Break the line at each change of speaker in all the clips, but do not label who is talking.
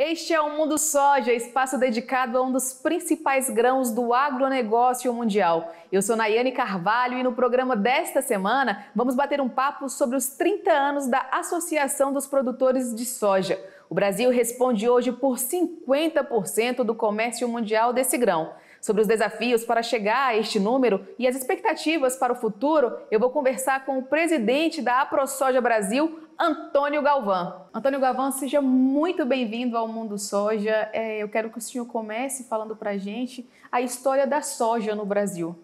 Este é o Mundo Soja, espaço dedicado a um dos principais grãos do agronegócio mundial. Eu sou Nayane Carvalho e no programa desta semana vamos bater um papo sobre os 30 anos da Associação dos Produtores de Soja. O Brasil responde hoje por 50% do comércio mundial desse grão. Sobre os desafios para chegar a este número e as expectativas para o futuro, eu vou conversar com o presidente da AproSoja Brasil, Antônio Galvão. Antônio Galvão, seja muito bem-vindo ao Mundo Soja. Eu quero que o senhor comece falando para a gente a história da soja no Brasil.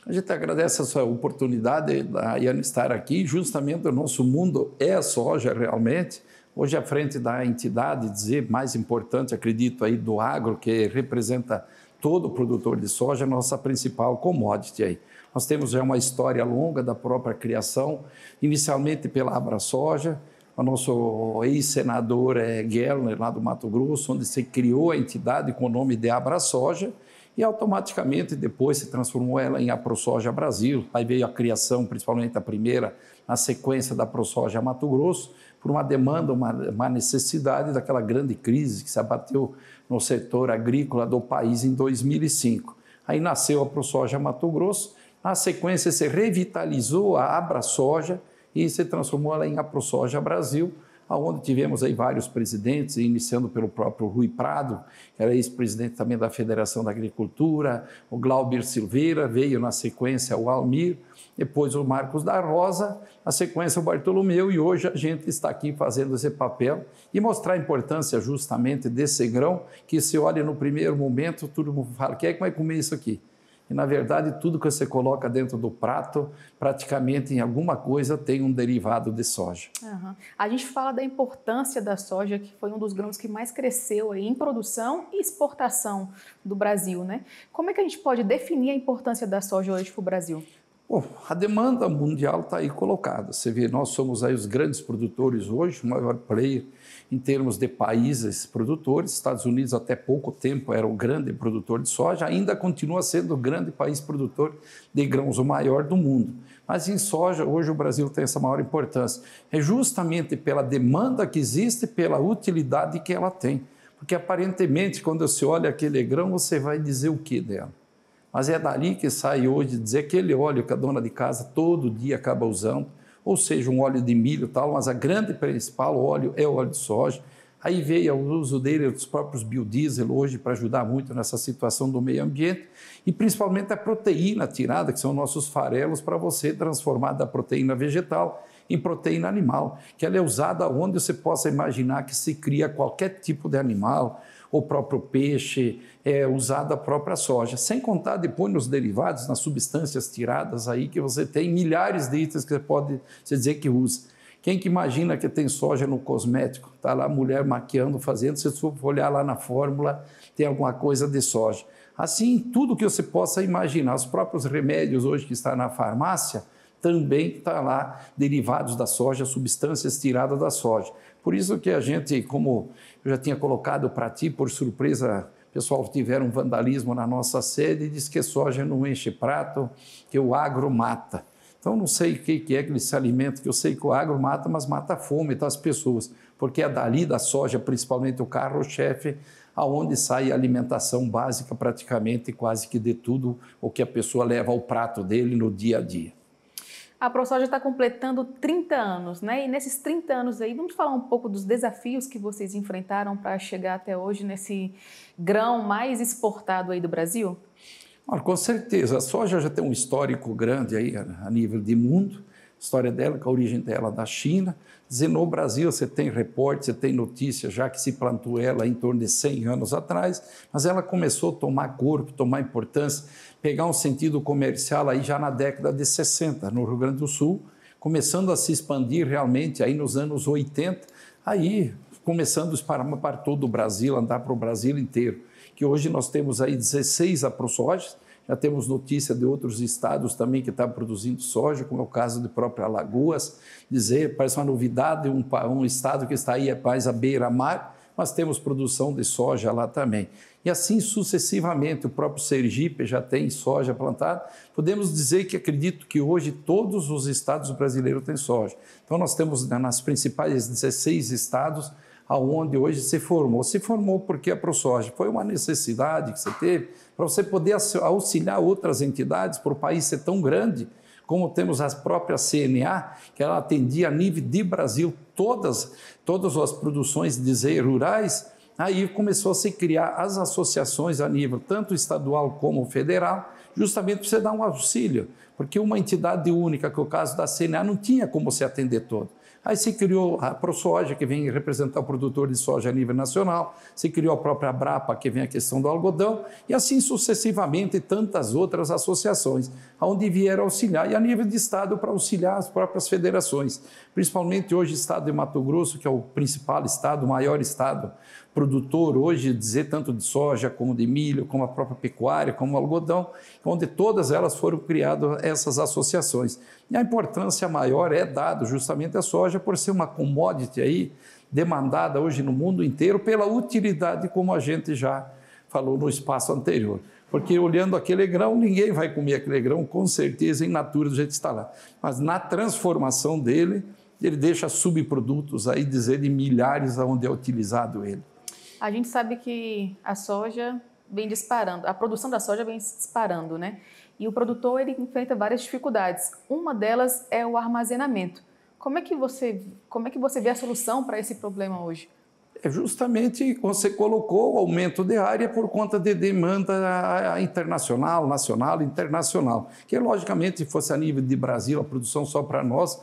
A gente agradece essa oportunidade da Iane estar aqui. Justamente o nosso mundo é a soja, realmente. Hoje, à frente da entidade, dizer mais importante, acredito, aí do agro, que representa todo produtor de soja, nossa principal commodity aí. Nós temos já uma história longa da própria criação, inicialmente pela AproSoja, o nosso ex-senador Gellner, lá do Mato Grosso, onde se criou a entidade com o nome de AproSoja, e automaticamente depois se transformou ela em AproSoja Brasil. Aí veio a criação, principalmente a primeira, na sequência da AproSoja Mato Grosso, por uma demanda, uma necessidade daquela grande crise que se abateu no setor agrícola do país em 2005. Aí nasceu a AproSoja Mato Grosso, na sequência se revitalizou a AproSoja e se transformou ela em AproSoja Brasil, onde tivemos aí vários presidentes, iniciando pelo próprio Rui Prado, que era ex-presidente também da Federação da Agricultura, o Glauber Silveira, veio na sequência o Almir, depois o Marcos da Rosa, na sequência o Bartolomeu, e hoje a gente está aqui fazendo esse papel e mostrar a importância justamente desse grão, que se olha no primeiro momento, todo mundo fala, quem é que vai comer isso aqui? E, na verdade, tudo que você coloca dentro do prato, praticamente em alguma coisa tem um derivado de soja.
Uhum. A gente fala da importância da soja, que foi um dos grãos que mais cresceu aí em produção e exportação do Brasil, né? Como é que a gente pode definir a importância da soja hoje para o Brasil?
Bom, a demanda mundial está aí colocada. Você vê, nós somos aí os grandes produtores hoje, o maior player em termos de países produtores. Estados Unidos até pouco tempo era o grande produtor de soja, ainda continua sendo o grande país produtor de grãos, o maior do mundo. Mas em soja, hoje o Brasil tem essa maior importância. É justamente pela demanda que existe, pela utilidade que ela tem. Porque aparentemente, quando você olha aquele grão, você vai dizer o que dela? Mas é dali que sai hoje dizer aquele óleo que a dona de casa todo dia acaba usando, ou seja, um óleo de milho e tal, mas a grande principal óleo é o óleo de soja. Aí veio o uso dele dos próprios biodiesel hoje para ajudar muito nessa situação do meio ambiente e principalmente a proteína tirada, que são nossos farelos, para você transformar da proteína vegetal em proteína animal, que ela é usada onde você possa imaginar que se cria qualquer tipo de animal, o próprio peixe, usada a própria soja, sem contar depois nos derivados, nas substâncias tiradas aí, que você tem milhares de itens que você pode dizer que usa. Quem que imagina que tem soja no cosmético? Está lá a mulher maquiando, fazendo, se você for olhar lá na fórmula, tem alguma coisa de soja. Assim, tudo que você possa imaginar, os próprios remédios hoje que está na farmácia, também está lá derivados da soja, substâncias tiradas da soja. Por isso que a gente, como eu já tinha colocado para ti, por surpresa, o pessoal tiveram um vandalismo na nossa sede e disse que soja não enche prato, que o agro mata. Então, não sei o que é aquele alimento, que eu sei que o agro mata, mas mata a fome das pessoas, porque é dali da soja, principalmente o carro-chefe, aonde sai a alimentação básica praticamente quase que de tudo o que a pessoa leva ao prato dele no dia a dia.
A AproSoja está completando 30 anos, né? E nesses 30 anos aí, vamos falar um pouco dos desafios que vocês enfrentaram para chegar até hoje nesse grão mais exportado aí do Brasil?
Com certeza, a soja já tem um histórico grande aí a nível de mundo, a história dela, com a origem dela da China. Dizer, no Brasil você tem reporte, você tem notícia já que se plantou ela em torno de 100 anos atrás, mas ela começou a tomar corpo, tomar importância, pegar um sentido comercial aí já na década de 60, no Rio Grande do Sul, começando a se expandir realmente aí nos anos 80, aí começando a espalhar para todo o Brasil, andar para o Brasil inteiro, que hoje nós temos aí 16 AproSojas, já temos notícia de outros estados também que estão produzindo soja, como é o caso de própria Alagoas, dizer, parece uma novidade, um estado que está aí mais à beira-mar, mas temos produção de soja lá também. E assim sucessivamente, o próprio Sergipe já tem soja plantada. Podemos dizer que acredito que hoje todos os estados brasileiros têm soja. Então nós temos nas principais 16 estados aonde hoje se formou. Se formou porque a ProSoja foi uma necessidade que você teve para você poder auxiliar outras entidades, por o país ser tão grande, como temos a própria CNA, que ela atendia a nível de Brasil todas as produções de rurais. Aí começou a se criar as associações a nível tanto estadual como federal, justamente para você dar um auxílio, porque uma entidade única, que é o caso da CNA, não tinha como se atender todo. Aí se criou a ProSoja, que vem representar o produtor de soja a nível nacional, se criou a própria Abrapa, que vem a questão do algodão, e assim sucessivamente tantas outras associações, onde vieram auxiliar, e a nível de estado para auxiliar as próprias federações, principalmente hoje o estado de Mato Grosso, que é o principal estado, o maior estado produtor hoje, dizer tanto de soja como de milho, como a própria pecuária, como o algodão, onde todas elas foram criadas essas associações. E a importância maior é dada justamente à soja por ser uma commodity aí demandada hoje no mundo inteiro pela utilidade, como a gente já falou no espaço anterior. Porque olhando aquele grão, ninguém vai comer aquele grão, com certeza, in natura, do jeito que está lá. Mas na transformação dele, ele deixa subprodutos aí, dizer, de milhares onde é utilizado ele.
A gente sabe que a soja vem disparando, a produção da soja vem disparando, né? E o produtor, ele enfrenta várias dificuldades. Uma delas é o armazenamento. Como é que você vê a solução para esse problema hoje?
É justamente você colocou o aumento de área por conta de demanda internacional, nacional e internacional, que logicamente, se fosse a nível de Brasil, a produção só para nós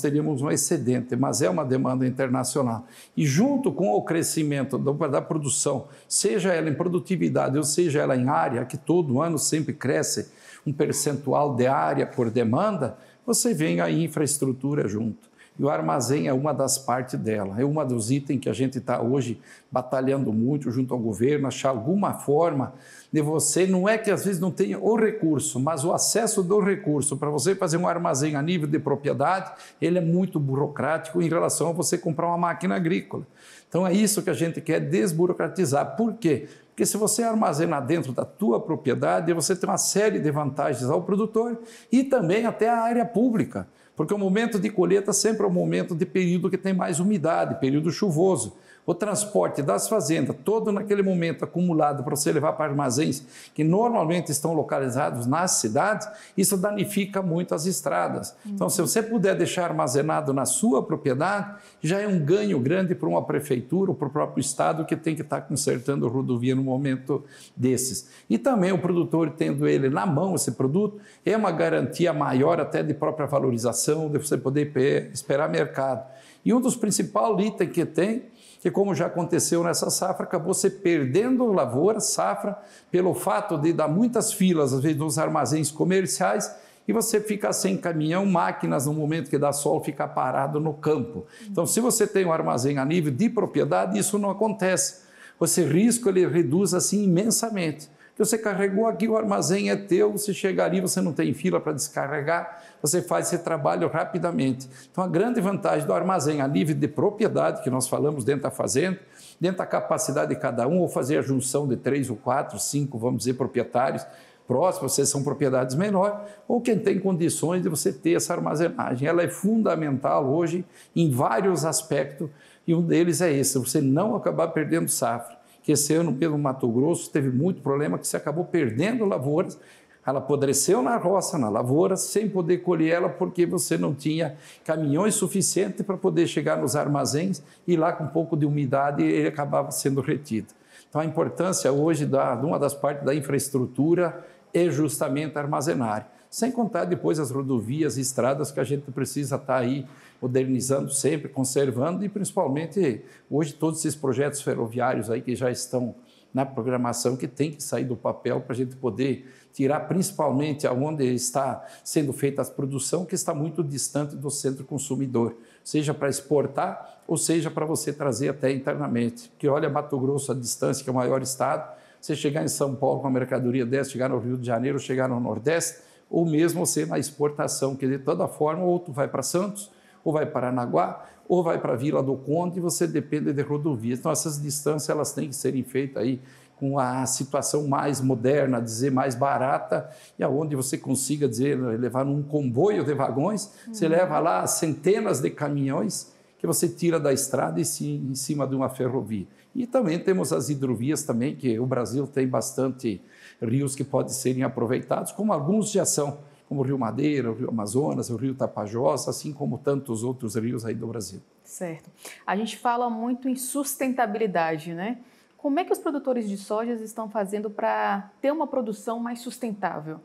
teríamos um excedente, mas é uma demanda internacional. E junto com o crescimento da produção, seja ela em produtividade ou seja ela em área, que todo ano sempre cresce um percentual de área por demanda, você vem a infraestrutura junto. E o armazém é uma das partes dela, é uma dos itens que a gente está hoje batalhando muito junto ao governo, achar alguma forma de você, não é que às vezes não tenha o recurso, mas o acesso do recurso para você fazer um armazém a nível de propriedade, ele é muito burocrático em relação a você comprar uma máquina agrícola. Então é isso que a gente quer desburocratizar. Por quê? Porque se você armazenar dentro da tua propriedade, você tem uma série de vantagens ao produtor e também até à área pública. Porque o momento de colheita sempre é o momento de período que tem mais umidade, período chuvoso. O transporte das fazendas, todo naquele momento acumulado para você levar para armazéns que normalmente estão localizados nas cidades, isso danifica muito as estradas. Então, se você puder deixar armazenado na sua propriedade, já é um ganho grande para uma prefeitura ou para o próprio estado que tem que estar consertando rodovia no momento desses. E também o produtor, tendo ele na mão esse produto, é uma garantia maior até de própria valorização, de você poder esperar mercado. E um dos principais itens que tem, que como já aconteceu nessa safra, acabou se perdendo lavoura, safra, pelo fato de dar muitas filas, às vezes, nos armazéns comerciais, e você fica sem caminhão, máquinas, no momento que dá sol, fica parado no campo. Então, se você tem um armazém a nível de propriedade, isso não acontece. Esse risco ele reduz assim imensamente. Você carregou aqui, o armazém é teu, você chega ali, você não tem fila para descarregar, você faz esse trabalho rapidamente. Então, a grande vantagem do armazém a nível de propriedade, que nós falamos dentro da fazenda, dentro da capacidade de cada um, ou fazer a junção de 3 ou 4, 5, vamos dizer, proprietários próximos, vocês são propriedades menores, ou quem tem condições de você ter essa armazenagem. Ela é fundamental hoje em vários aspectos, e um deles é esse, você não acabar perdendo safra. Que esse ano, pelo Mato Grosso, teve muito problema que você acabou perdendo lavouras, ela apodreceu na roça, na lavoura, sem poder colher ela, porque você não tinha caminhões suficientes para poder chegar nos armazéns e lá com um pouco de umidade ele acabava sendo retido. Então a importância hoje de uma das partes da infraestrutura é justamente a armazenária. Sem contar depois as rodovias e estradas que a gente precisa estar aí modernizando sempre, conservando e principalmente hoje todos esses projetos ferroviários aí que já estão na programação que tem que sair do papel para a gente poder tirar principalmente aonde está sendo feita a produção que está muito distante do centro consumidor, seja para exportar ou seja para você trazer até internamente. Porque olha Mato Grosso, a distância que é o maior estado, você chegar em São Paulo com a mercadoria dessa, chegar no Rio de Janeiro, chegar no Nordeste, ou mesmo você na exportação, que de toda forma ou tu vai para Santos, ou vai para Paranaguá, ou vai para a Vila do Conde, e você depende de rodovias. Então, essas distâncias elas têm que serem feitas aí com a situação mais moderna, dizer, mais barata, e aonde você consiga, dizer, levar num comboio de vagões, você leva lá centenas de caminhões, que que você tira da estrada e sim em cima de uma ferrovia. E também temos as hidrovias também, que o Brasil tem bastante rios que podem serem aproveitados, como alguns já são, como o Rio Madeira, o Rio Amazonas, o Rio Tapajós, assim como tantos outros rios aí do Brasil.
Certo. A gente fala muito em sustentabilidade, né? Como é que os produtores de soja estão fazendo para ter uma produção mais sustentável?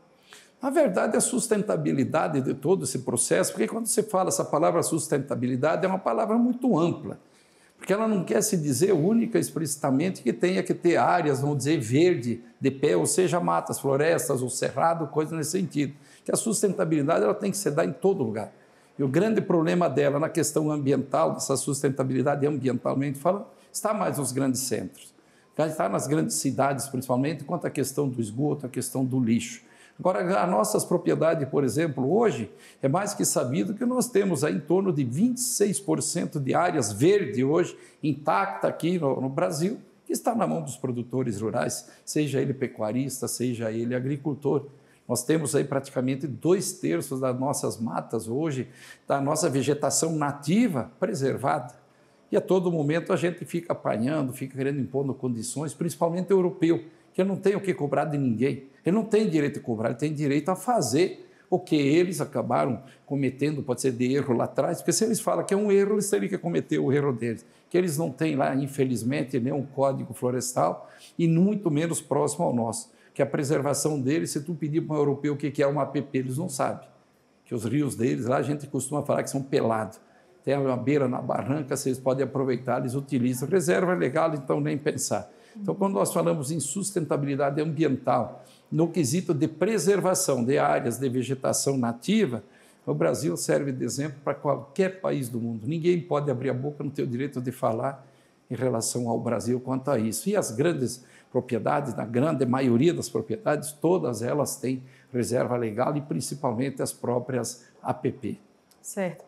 Na verdade, a sustentabilidade de todo esse processo, porque quando você fala essa palavra sustentabilidade, é uma palavra muito ampla, porque ela não quer se dizer única e explicitamente que tenha que ter áreas, vamos dizer, verde, de pé, ou seja, matas, florestas ou cerrado, coisa nesse sentido. Que a sustentabilidade ela tem que se dar em todo lugar. E o grande problema dela na questão ambiental, dessa sustentabilidade ambientalmente falando, está mais nos grandes centros. Está nas grandes cidades, principalmente, quanto à questão do esgoto, a questão do lixo. Agora, as nossas propriedades, por exemplo, hoje, é mais que sabido que nós temos aí em torno de 26% de áreas verdes hoje, intacta aqui no Brasil, que está na mão dos produtores rurais, seja ele pecuarista, seja ele agricultor. Nós temos aí praticamente 2/3 das nossas matas hoje, da nossa vegetação nativa preservada. E a todo momento a gente fica apanhando, fica querendo impondo condições, principalmente o europeu, que não tem o que cobrar de ninguém. Ele não tem direito a cobrar, ele tem direito a fazer o que eles acabaram cometendo, pode ser de erro lá atrás, porque se eles falam que é um erro, eles teriam que cometer o erro deles. Que eles não têm lá, infelizmente, nenhum código florestal e muito menos próximo ao nosso. Que a preservação deles, se tu pedir para um europeu o que é uma APP, eles não sabem. Que os rios deles, lá a gente costuma falar que são pelados. Tem uma beira na barranca, vocês podem aproveitar, eles utilizam. Reserva legal, então nem pensar. Então, quando nós falamos em sustentabilidade ambiental, no quesito de preservação de áreas de vegetação nativa, o Brasil serve de exemplo para qualquer país do mundo. Ninguém pode abrir a boca, não tem o direito de falar em relação ao Brasil quanto a isso. E as grandes propriedades, na grande maioria das propriedades, todas elas têm reserva legal e principalmente as próprias APP.
Certo.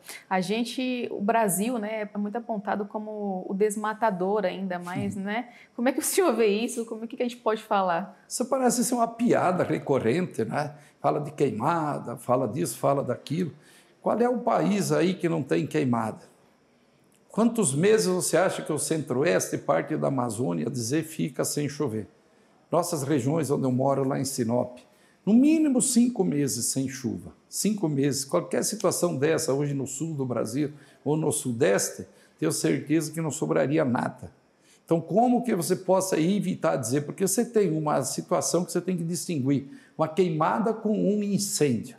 O Brasil, né, é muito apontado como o desmatador ainda mais, né? Como é que o senhor vê isso? Como é que a gente pode falar?
Isso parece ser uma piada recorrente, né? Fala de queimada, fala disso, fala daquilo. Qual é o país aí que não tem queimada? Quantos meses você acha que o Centro-Oeste e parte da Amazônia fica sem chover? Nossas regiões onde eu moro, lá em Sinop, no mínimo 5 meses sem chuva. 5 meses. Qualquer situação dessa hoje no sul do Brasil ou no sudeste, tenho certeza que não sobraria nada. Então, como que você possa evitar dizer? Porque você tem uma situação que você tem que distinguir. Uma queimada com um incêndio.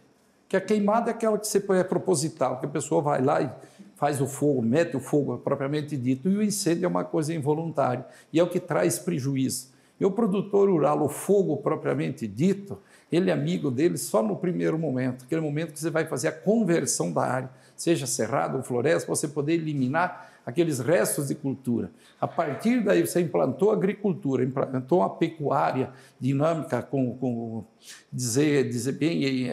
Que a queimada é aquela que é proposital, que a pessoa vai lá e faz o fogo, mete o fogo propriamente dito, e o incêndio é uma coisa involuntária, e é o que traz prejuízo. E o produtor rural, o fogo propriamente dito, ele é amigo dele só no primeiro momento, aquele momento que você vai fazer a conversão da área, seja cerrado ou floresta, para você poder eliminar aqueles restos de cultura. A partir daí você implantou a agricultura, implantou uma pecuária dinâmica, dizer bem,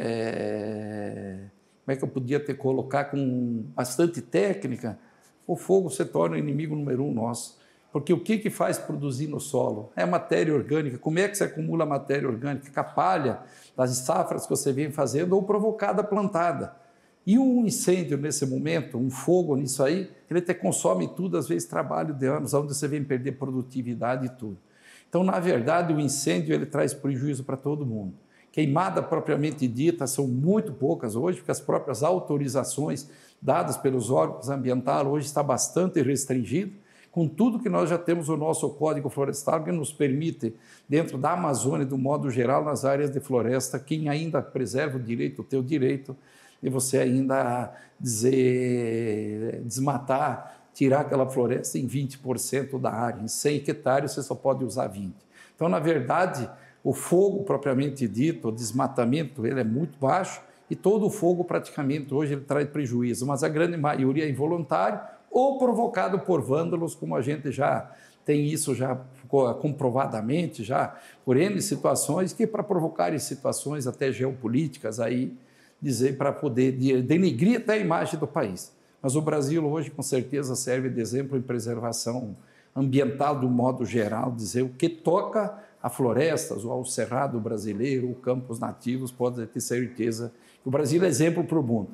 como é que eu podia colocar com bastante técnica, o fogo se torna o inimigo número 1 nosso. Porque o que faz produzir no solo? É matéria orgânica. Como é que se acumula matéria orgânica? Com a palha das safras que você vem fazendo ou provocada, plantada. E um incêndio nesse momento, um fogo nisso aí, ele até consome tudo, às vezes trabalho de anos, onde você vem perder produtividade e tudo. Então, na verdade, o incêndio ele traz prejuízo para todo mundo. Queimada propriamente dita são muito poucas hoje, porque as próprias autorizações dadas pelos órgãos ambientais hoje está bastante restringido. Com tudo que nós já temos o nosso Código Florestal, que nos permite, dentro da Amazônia, do modo geral, nas áreas de floresta, quem ainda preserva o direito, o teu direito, de você ainda desmatar, tirar aquela floresta em 20% da área. Em 100 hectares você só pode usar 20. Então, na verdade, o fogo propriamente dito, o desmatamento, ele é muito baixo e todo o fogo praticamente hoje ele traz prejuízo, mas a grande maioria é involuntário ou provocado por vândalos, como a gente já tem isso já comprovadamente, já por N situações, que para provocar situações até geopolíticas, aí dizer para poder denegrir até a imagem do país. Mas o Brasil hoje, com certeza, serve de exemplo em preservação ambiental do modo geral, dizer o que toca a florestas, ou ao cerrado brasileiro, ou campos nativos, pode ter certeza que o Brasil é exemplo para o mundo.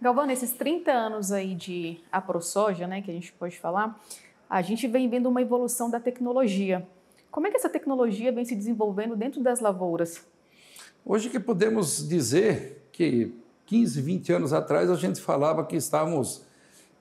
Galvão, nesses 30 anos aí de AproSoja, né, que a gente pode falar, a gente vem vendo uma evolução da tecnologia. Como é que essa tecnologia vem se desenvolvendo dentro das lavouras?
Hoje que podemos dizer que 15, 20 anos atrás a gente falava que estávamos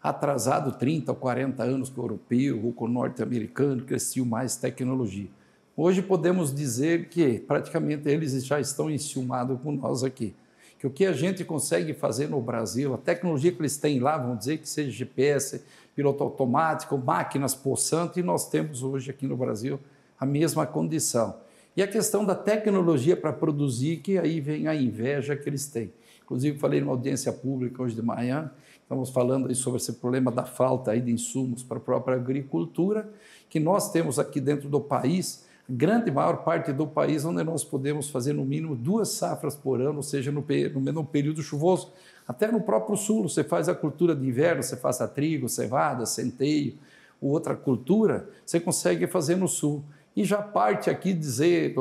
atrasados 30 ou 40 anos com o europeu ou com o norte-americano, que eles tinham mais tecnologia. Hoje podemos dizer que praticamente eles já estão enciumados com nós aqui. Que o que a gente consegue fazer no Brasil, a tecnologia que eles têm lá, vamos dizer que seja GPS, piloto automático, máquinas possantes, e nós temos hoje aqui no Brasil a mesma condição. E a questão da tecnologia para produzir, que aí vem a inveja que eles têm. Inclusive, falei numa audiência pública hoje de manhã, estamos falando aí sobre esse problema da falta aí de insumos para a própria agricultura, que nós temos aqui dentro do país, maior parte do país, onde nós podemos fazer no mínimo 2 safras por ano, ou seja, no período chuvoso. Até no próprio sul, você faz a cultura de inverno, você faz a trigo, cevada, centeio, ou outra cultura, você consegue fazer no sul. E já parte aqui,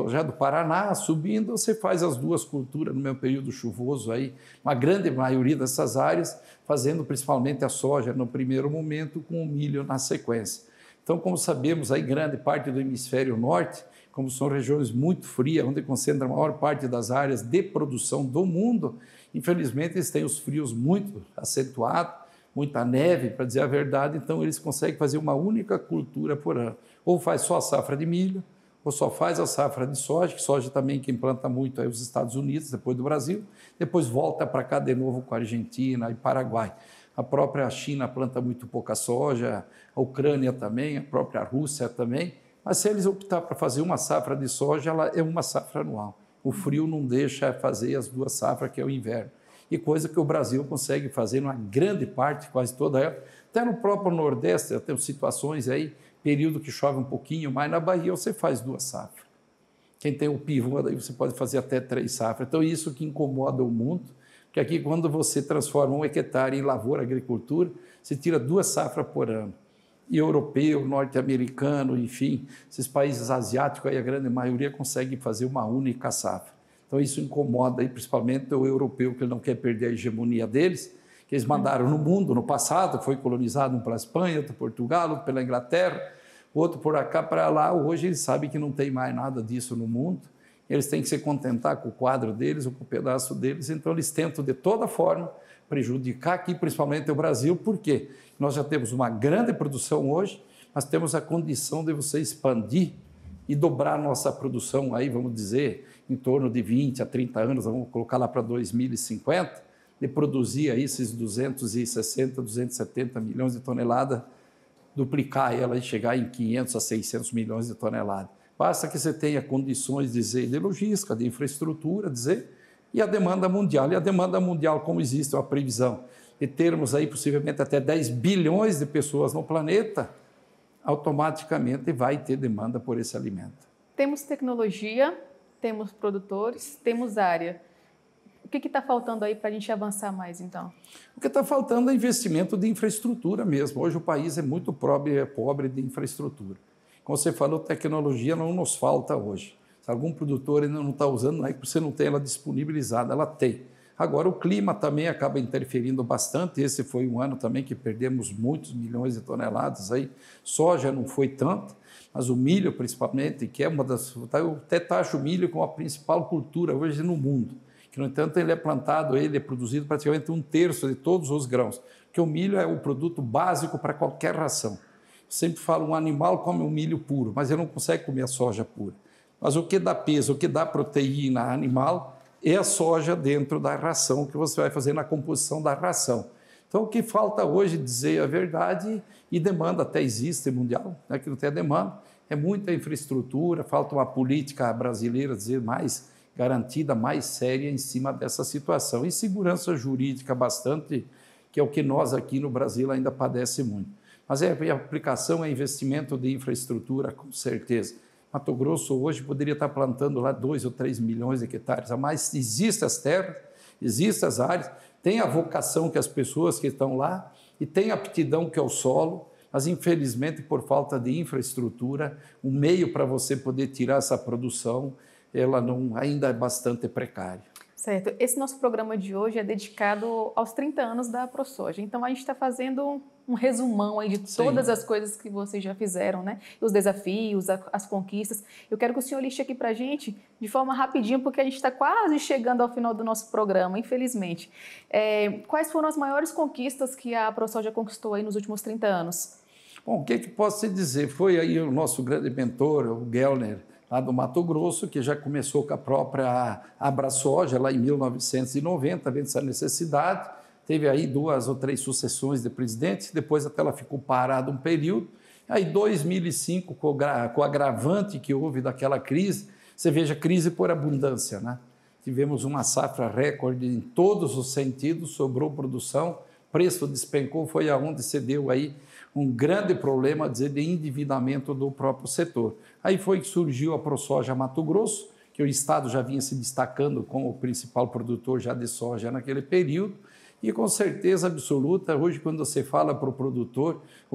já do Paraná, subindo, você faz as 2 culturas no mesmo período chuvoso, aí, uma grande maioria dessas áreas, fazendo principalmente a soja no primeiro momento, com o milho na sequência. Então, como sabemos, aí grande parte do hemisfério norte, como são regiões muito frias, onde concentra a maior parte das áreas de produção do mundo, infelizmente eles têm os frios muito acentuados, muita neve, para dizer a verdade, então eles conseguem fazer uma única cultura por ano. Ou faz só a safra de milho, ou só faz a safra de soja, que soja também quem planta muito é os Estados Unidos, depois do Brasil, depois volta para cá de novo com a Argentina e Paraguai. A própria China planta muito pouca soja, a Ucrânia também, a própria Rússia também, mas se eles optar para fazer uma safra de soja, ela é uma safra anual. O frio não deixa fazer as 2 safras, que é o inverno. E coisa que o Brasil consegue fazer numa grande parte, quase toda ela. Até no próprio Nordeste, tem situações aí, período que chove um pouquinho, mas na Bahia você faz 2 safras. Quem tem o pivô, daí você pode fazer até 3 safras. Então, isso que incomoda o mundo, que aqui quando você transforma 1 hectare em lavoura, agricultura, você tira 2 safras por ano. E europeu, norte-americano, enfim, esses países asiáticos, aí a grande maioria consegue fazer uma única safra. Então, isso incomoda aí, principalmente o europeu, que não quer perder a hegemonia deles, que eles mandaram no mundo, no passado, foi colonizado um pela Espanha, outro Portugal, outro pela Inglaterra, outro por cá para lá. Hoje eles sabem que não tem mais nada disso no mundo, eles têm que se contentar com o quadro deles ou com o pedaço deles, então eles tentam de toda forma prejudicar aqui, principalmente o Brasil, porque nós já temos uma grande produção hoje, mas temos a condição de você expandir e dobrar a nossa produção aí, vamos dizer, em torno de 20 a 30 anos, vamos colocar lá para 2050, de produzir aí esses 260, 270 milhões de toneladas, duplicar ela e chegar em 500 a 600 milhões de toneladas. Basta que você tenha condições de logística, de infraestrutura, e a demanda mundial. E a demanda mundial, como existe uma previsão de termos aí possivelmente até 10 bilhões de pessoas no planeta, automaticamente vai ter demanda por esse alimento.
Temos tecnologia, temos produtores, temos área. O que está faltando aí para a gente avançar mais, então?
O que está faltando é investimento de infraestrutura mesmo. Hoje o país é muito pobre de infraestrutura. Como você falou, tecnologia não nos falta hoje. Se algum produtor ainda não está usando, não é que você não tem ela disponibilizada, ela tem. Agora, o clima também acaba interferindo bastante. Esse foi um ano também que perdemos muitos milhões de toneladas. Aí. Soja não foi tanto, mas o milho, principalmente, que é uma das... Eu até taxo o milho como a principal cultura hoje no mundo. Que, no entanto, ele é plantado, ele é produzido praticamente 1/3 de todos os grãos, porque o milho é o produto básico para qualquer ração. Eu sempre falo, um animal come o milho puro, mas ele não consegue comer a soja pura. Mas o que dá peso, o que dá proteína animal é a soja dentro da ração, que você vai fazer na composição da ração. Então, o que falta hoje, dizer a verdade, e demanda até existe mundial, né, que não tem demanda, é muita infraestrutura, falta uma política brasileira, dizer, mais garantida, mais séria em cima dessa situação. E segurança jurídica bastante, que é o que nós aqui no Brasil ainda padece muito. Mas a aplicação é investimento de infraestrutura, com certeza. Mato Grosso hoje poderia estar plantando lá 2 ou 3 milhões de hectares a mais. Existem as terras, existem as áreas, tem a vocação que as pessoas que estão lá e tem a aptidão que é o solo, mas infelizmente por falta de infraestrutura, o meio para você poder tirar essa produção, ela não, ainda é bastante precária.
Certo. Esse nosso programa de hoje é dedicado aos 30 anos da ProSoja. Então, a gente está fazendo um resumão aí de todas as coisas que vocês já fizeram, né? Os desafios, as conquistas. Eu quero que o senhor liste aqui para a gente de forma rapidinho, porque a gente está quase chegando ao final do nosso programa, infelizmente. Quais foram as maiores conquistas que a ProSoja conquistou aí nos últimos 30 anos?
Bom, o que posso dizer? Foi aí o nosso grande mentor, o Gellner, lá do Mato Grosso, que já começou com a própria AbraSoja lá em 1990, vendo essa necessidade. Teve aí 2 ou 3 sucessões de presidentes, depois até ela ficou parada um período. Aí, em 2005, com o agravante que houve daquela crise, você veja, crise por abundância, né? Tivemos uma safra recorde em todos os sentidos, sobrou produção, preço despencou, foi aonde se deu aí um grande problema, de endividamento do próprio setor. Aí foi que surgiu a ProSoja Mato Grosso, que o Estado já vinha se destacando como o principal produtor já de soja naquele período, e com certeza absoluta, hoje quando você fala para o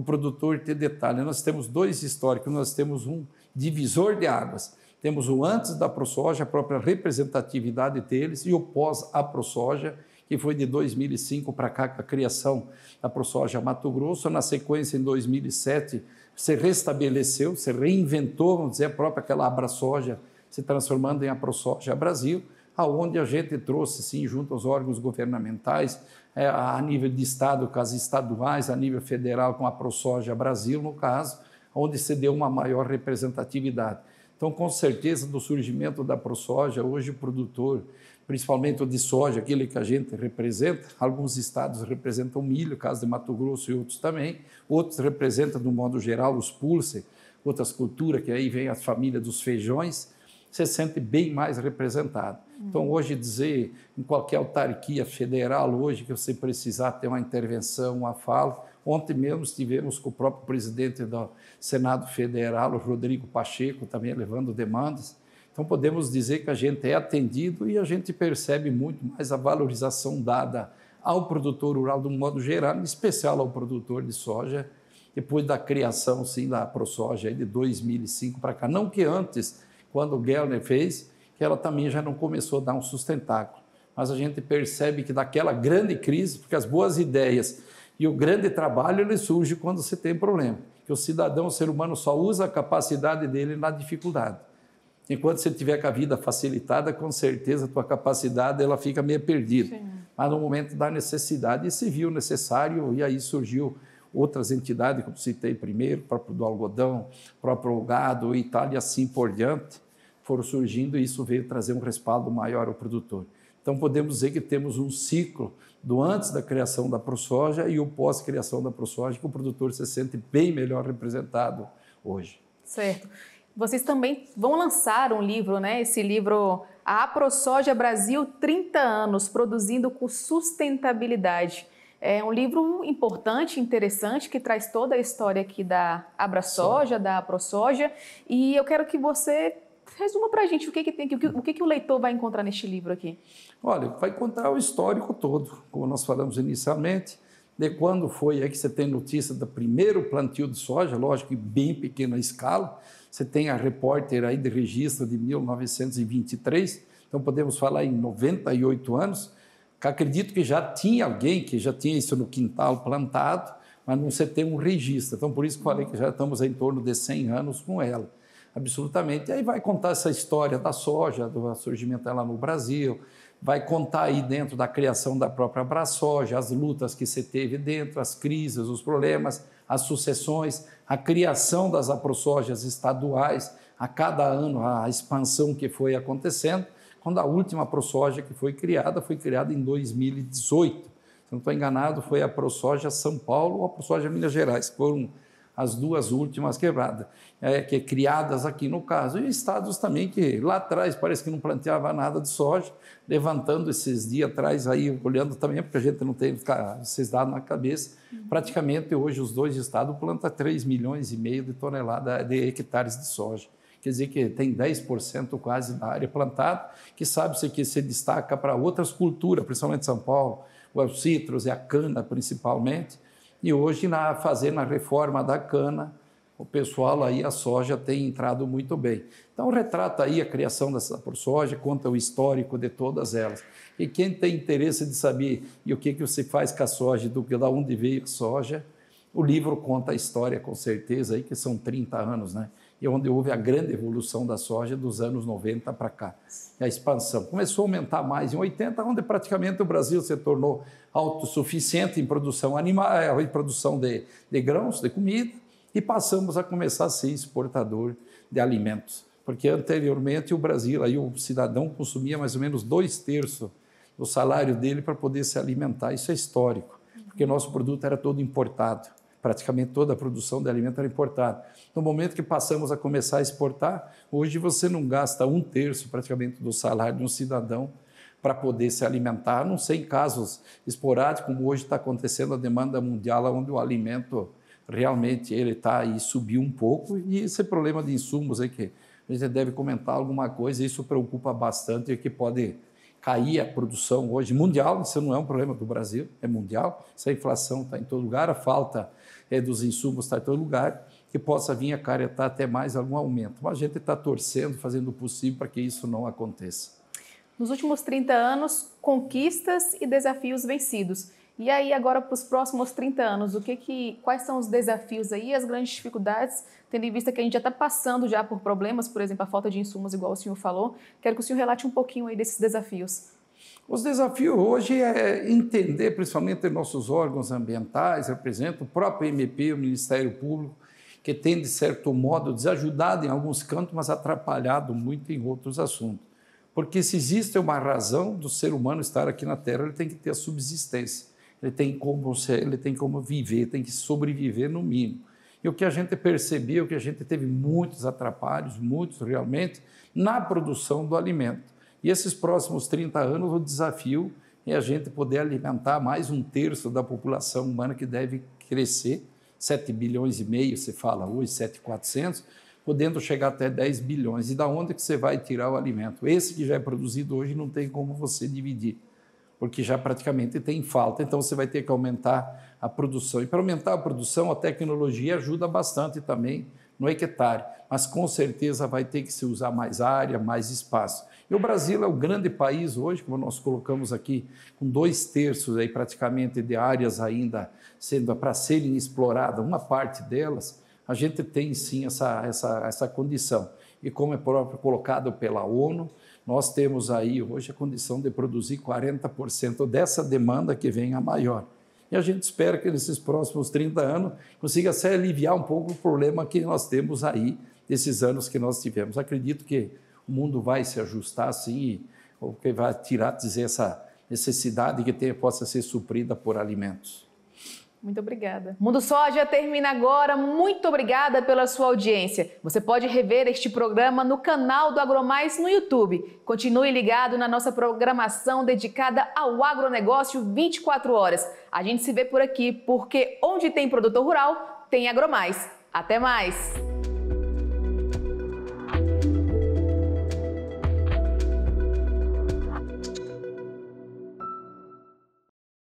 produtor tem detalhe, nós temos 2 históricos, nós temos um divisor de águas, temos o antes da ProSoja, a própria representatividade deles, e o pós a ProSoja, que foi de 2005 para cá, com a criação da ProSoja Mato Grosso. Na sequência, em 2007, se restabeleceu, se reinventou, vamos dizer, a própria aquela AbraSoja, se transformando em a ProSoja Brasil, aonde a gente trouxe, sim, junto aos órgãos governamentais, a nível de Estado, com as estaduais, a nível federal, com a ProSoja Brasil, no caso, onde se deu uma maior representatividade. Então, com certeza, do surgimento da ProSoja, hoje o produtor, principalmente o de soja, aquele que a gente representa, alguns estados representam milho, caso de Mato Grosso e outros também, outros representam, de um modo geral, os pulse, outras culturas, que aí vem a família dos feijões, se sente bem mais representado. Então, hoje, dizer em qualquer autarquia federal, hoje, que você precisar ter uma intervenção, uma fala, ontem mesmo estivemos com o próprio presidente do Senado Federal, o Rodrigo Pacheco, também levando demandas. Então, podemos dizer que a gente é atendido e a gente percebe muito mais a valorização dada ao produtor rural de um modo geral, em especial ao produtor de soja, depois da criação, sim, da ProSoja de 2005 para cá. Não que antes, quando o Gellner fez, que ela também já não começou a dar um sustentáculo. Mas a gente percebe que daquela grande crise, porque as boas ideias e o grande trabalho, ele surge quando você tem problema. Que o cidadão, o ser humano, só usa a capacidade dele na dificuldade. Enquanto você tiver com a vida facilitada, com certeza a tua capacidade ela fica meio perdida. Sim. Mas no momento da necessidade, se viu necessário, e aí surgiu outras entidades, como citei primeiro, o próprio do algodão, o próprio gado e tal, e assim por diante, foram surgindo e isso veio trazer um respaldo maior ao produtor. Então, podemos dizer que temos um ciclo do antes da criação da ProSoja e o pós-criação da ProSoja, que o produtor se sente bem melhor representado hoje.
Certo. Vocês também vão lançar um livro, né? Esse livro, A ProSoja Brasil, 30 anos, produzindo com sustentabilidade. É um livro importante, interessante, que traz toda a história aqui da AbraSoja, da ProSoja. E eu quero que você resuma para a gente o que o leitor vai encontrar neste livro aqui.
Olha, vai contar o histórico todo, como nós falamos inicialmente, de quando foi aí que você tem notícia do primeiro plantio de soja, lógico que bem pequena escala. Você tem a repórter aí de registro de 1923, então podemos falar em 98 anos, que acredito que já tinha alguém que já tinha isso no quintal plantado, mas não se tem um registro. Então, por isso que falei que já estamos em torno de 100 anos com ela. Absolutamente. E aí vai contar essa história da soja, do surgimento dela no Brasil, vai contar aí dentro da criação da própria AbraSoja, as lutas que se teve dentro, as crises, os problemas, as sucessões, a criação das AproSojas estaduais, a cada ano a expansão que foi acontecendo, quando a última ProSoja que foi criada em 2018. Se não estou enganado, foi a ProSoja São Paulo ou a ProSoja Minas Gerais, que foram as 2 últimas quebradas, que criadas aqui no caso, e estados também que lá atrás parece que não planteava nada de soja, levantando esses dias atrás, aí, olhando também, porque a gente não tem esses dados na cabeça, praticamente hoje os 2 estados plantam 3,5 milhões de toneladas de hectares de soja. Quer dizer que tem 10% quase da área plantada, que sabe-se que se destaca para outras culturas, principalmente São Paulo, os citros e a cana principalmente, e hoje, fazendo a reforma da cana, o pessoal aí, a soja tem entrado muito bem. Então, retrata aí a criação dessa ProSoja, conta o histórico de todas elas. E quem tem interesse de saber e o que você faz com a soja, da onde veio a soja, o livro conta a história, com certeza, aí, que são 30 anos, né? E onde houve a grande evolução da soja dos anos 90 para cá. A expansão começou a aumentar mais em 80, onde praticamente o Brasil se tornou autossuficiente em produção animal, em produção de grãos, de comida, e passamos a começar a ser exportador de alimentos. Porque anteriormente o Brasil, aí o cidadão consumia mais ou menos 2/3 do salário dele para poder se alimentar. Isso é histórico, porque nosso produto era todo importado. Praticamente toda a produção de alimento era importada. No momento que passamos a começar a exportar, hoje você não gasta 1/3 praticamente do salário de um cidadão para poder se alimentar, a não ser em casos esporádicos, como hoje está acontecendo a demanda mundial, onde o alimento realmente ele está aí, subiu um pouco, e esse problema de insumos aí que a gente deve comentar alguma coisa, isso preocupa bastante, e que pode cair a produção hoje mundial. Isso não é um problema do Brasil, é mundial. Essa inflação está em todo lugar, a falta dos insumos está em todo lugar, que possa vir acarretar até mais algum aumento. Mas a gente está torcendo, fazendo o possível para que isso não aconteça.
Nos últimos 30 anos, conquistas e desafios vencidos. E aí, agora, para os próximos 30 anos, quais são os desafios aí, as grandes dificuldades, tendo em vista que a gente já está passando já por problemas, por exemplo, a falta de insumos, igual o senhor falou. Quero que o senhor relate um pouquinho aí desses desafios.
Os desafios hoje é entender, principalmente nossos órgãos ambientais, representa o próprio MP, o Ministério Público, que tem, de certo modo, desajudado em alguns cantos, mas atrapalhado muito em outros assuntos. Porque se existe uma razão do ser humano estar aqui na Terra, ele tem que ter a subsistência. Ele tem como viver, tem que sobreviver no mínimo. E o que a gente percebeu, que a gente teve muitos atrapalhos, muitos realmente, na produção do alimento. E esses próximos 30 anos, o desafio é a gente poder alimentar mais 1/3 da população humana, que deve crescer, 7,5 bilhões, se fala hoje, 7,400, podendo chegar até 10 bilhões. E da onde que você vai tirar o alimento? Esse que já é produzido hoje não tem como você dividir, porque já praticamente tem falta, então você vai ter que aumentar a produção. E para aumentar a produção, a tecnologia ajuda bastante também no hectare, mas com certeza vai ter que se usar mais área, mais espaço. E o Brasil é o grande país hoje, como nós colocamos aqui, com 2/3 aí praticamente de áreas ainda sendo para serem exploradas, uma parte delas, a gente tem sim essa condição. E como é próprio colocado pela ONU, nós temos aí hoje a condição de produzir 40% dessa demanda que vem a maior. E a gente espera que nesses próximos 30 anos consiga se aliviar um pouco o problema que nós temos aí, desses anos que nós tivemos. Acredito que o mundo vai se ajustar assim, ou que vai dizer essa necessidade que possa ser suprida por alimentos.
Muito obrigada. Mundo Soja termina agora. Muito obrigada pela sua audiência. Você pode rever este programa no canal do AgroMais no YouTube. Continue ligado na nossa programação dedicada ao agronegócio 24 horas. A gente se vê por aqui, porque onde tem produtor rural, tem AgroMais. Até mais!